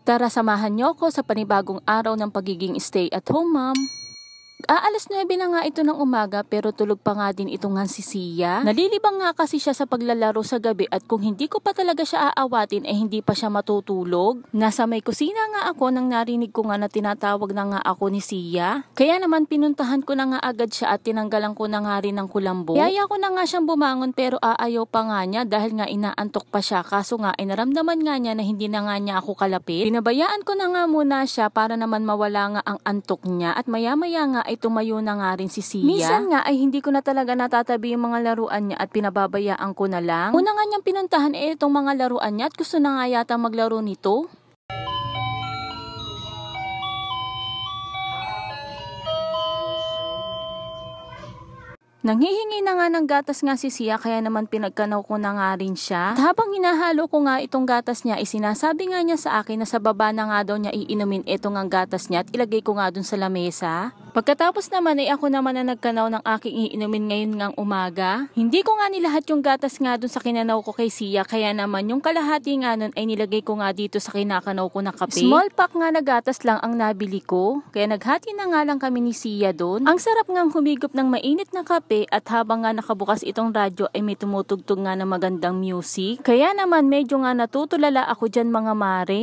Tara samahan niyo ko sa panibagong araw ng pagiging stay-at-home mom. Alas 9 na nga ito ng umaga pero tulog pa nga din itong si Sia. Nalilibang nga kasi siya sa paglalaro sa gabi at kung hindi ko pa talaga siya aawatin ay hindi pa siya matutulog. Nasa may kusina nga ako nang narinig ko nga na tinatawag na nga ako ni Sia. Kaya naman pinuntahan ko na nga agad siya at tinanggalan ko na nga rin ng kulambo. Yaya ko na nga siyang bumangon pero aayaw pa nga niya dahil nga inaantok pa siya kaso nga ay naramdaman nga niya na hindi na nga niya ako kalapit. Pinabayaan ko na nga muna siya para naman mawala nga ang antok niya at maya-maya nga ay tumayo na nga rin si Sia. Minsan nga ay hindi ko na talaga natatabi yung mga laruan niya at pinababayaan ko na lang. Una nga niyang pinuntahan itong mga laruan niya at gusto na nga yata maglaro nito. Nanghihingi na nga ng gatas nga si Sia kaya naman pinagkanaw ko na nga rin siya. At habang hinahalo ko nga itong gatas niya, sinasabi nga niya sa akin na sa baba na nga daw niya iinumin itong ang gatas niya at ilagay ko nga dun sa lamesa. Pagkatapos naman ay ako naman na nagkanaw ng aking iinumin ngayon ngang umaga. Hindi ko nga nilahat yung gatas nga dun sa kinanaw ko kay Sia kaya naman yung kalahati nga nun ay nilagay ko nga dito sa kinakanaw ko na kape. Small pack nga na gatas lang ang nabili ko kaya naghati na nga lang kami ni Sia dun. Ang sarap ngang humigop ng mainit na kape at habang nga nakabukas itong radyo ay may tumutugtog nga na magandang music. Kaya naman medyo nga natutulala ako dyan mga mare.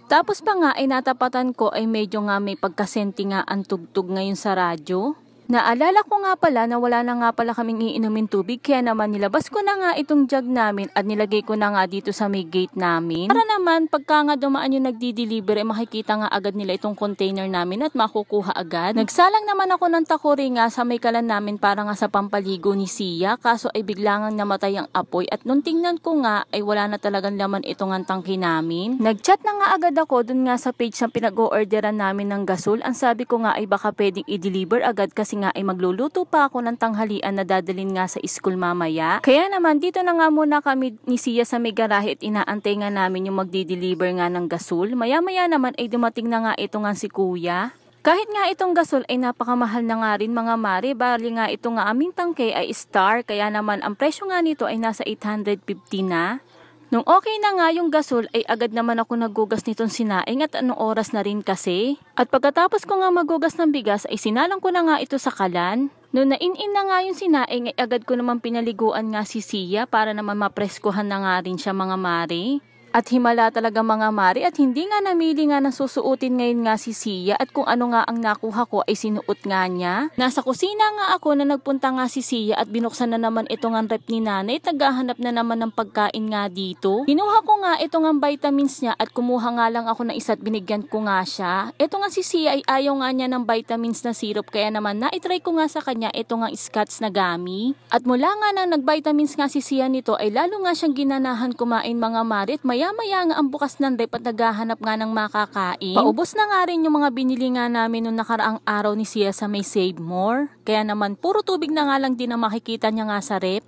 Tapos pa nga ay natapatan ko ay medyo nga may pagkasenti nga ang tugtog ngayon sa radyo. Naalala ko nga pala na wala na nga pala kaming iinumin tubig kaya naman nilabas ko na nga itong jug namin at nilagay ko na nga dito sa may gate namin. Para naman pagka nga dumaan yung nagdi-deliver ay makikita nga agad nila itong container namin at makukuha agad. Nagsalang naman ako ng takuri nga sa may kalan namin para nga sa pampaligo ni Sia kaso ay bigla nga namatay ang apoy at nung tingnan ko nga ay wala na talagang laman itong ang tangki namin. Nagchat na nga agad ako dun nga sa page na pinag-o-orderan namin ng gasol. Ang sabi ko nga ay baka pwedeng i-deliver agad kasi nga ay magluluto pa ako ng tanghalian na dadalhin nga sa school mamaya. Kaya naman dito na nga muna kami ni Sia sa may garahe at inaantay nga namin yung magdi-deliver nga ng gasol. Maya-maya naman ay dumating na nga ito nga si kuya. Kahit nga itong gasol ay napakamahal na nga rin mga mare, bali nga ito nga aming tangke ay Star kaya naman ang presyo nga nito ay nasa 850 na. Nung okay na nga yung gasol ay agad naman ako naggugas nitong sinaing at anong oras na rin kasi. At pagkatapos ko nga magugas ng bigas ay sinalang ko na nga ito sa kalan. Noong nain-in na nga yung sinaing ay agad ko naman pinaliguan nga si Sia para naman mapreskuhan na nga rin siya mga mare. At himala talaga mga mare at hindi nga namili nga ng susuotin ngayon nga si Sia at kung ano nga ang nakuha ko ay sinuot nga niya. Nasa kusina nga ako na nagpunta nga si Sia at binuksan na naman itong ang rep ni nanay at naghahanap na naman ng pagkain nga dito. Kinuha ko nga itong ang vitamins niya at kumuha nga lang ako ng isa at binigyan ko nga siya. Ito nga si Sia ay ayaw nga niya ng vitamins na syrup kaya naman na-try ko nga sa kanya ito nga Scotts na gummy. At mula nga nang nag-vitamins nga si Sia nito ay lalo nga siyang ginanahan kumain mga mare at maya-maya nga ang bukas ng rep at naghahanap nga ng makakain. Paubos na nga rin yung mga binili nga namin nung nakaraang araw ni Sia sa may Save More. Kaya naman puro tubig na nga lang din ang makikita niya nga sa rep.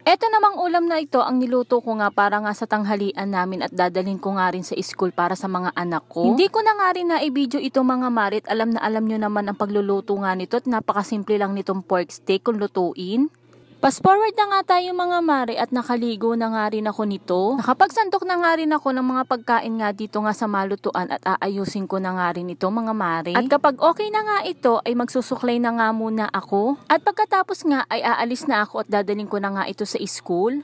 Eto namang ulam na ito ang niluto ko nga para nga sa tanghalian namin at dadalhin ko nga rin sa school para sa mga anak ko. Hindi ko na nga rin na-i-video ito mga marit. Alam na alam nyo naman ang pagluluto nga nito at napakasimple lang nitong pork steak kung lutuin. Fast forward na nga tayo mga mare at nakaligo na nga rin ako nito. Nakapagsandok na nga rin ako ng mga pagkain nga dito nga sa malutuan at aayusin ko na nga rin ito mga mare. At kapag okay na nga ito ay magsusuklay na nga muna ako. At pagkatapos nga ay aalis na ako at dadalhin ko na nga ito sa school.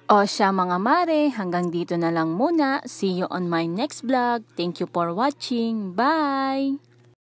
O siya mga mare, hanggang dito na lang muna. See you on my next vlog. Thank you for watching. Bye!